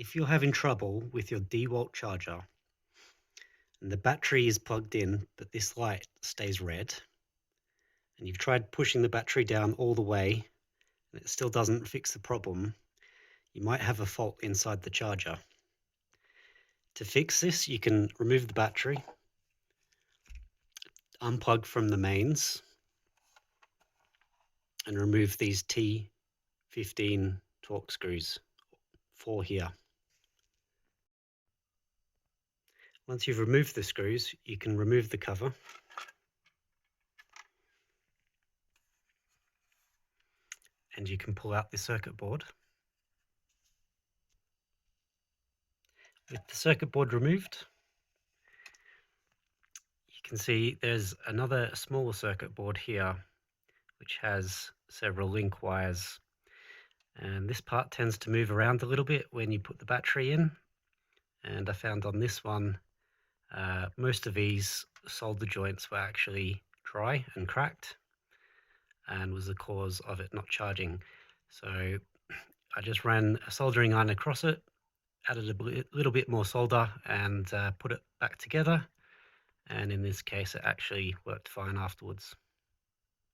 If you're having trouble with your DeWalt charger and the battery is plugged in, but this light stays red, and you've tried pushing the battery down all the way and it still doesn't fix the problem, you might have a fault inside the charger. To fix this, you can remove the battery, unplug from the mains, and remove these T15 Torx screws, 4 here. Once you've removed the screws, you can remove the cover and you can pull out the circuit board. With the circuit board removed, you can see there's another smaller circuit board here which has several link wires, and this part tends to move around a little bit when you put the battery in, and I found on this one most of these solder joints were actually dry and cracked and was the cause of it not charging. So I just ran a soldering iron across it, added a little bit more solder and put it back together, and in this case it actually worked fine afterwards.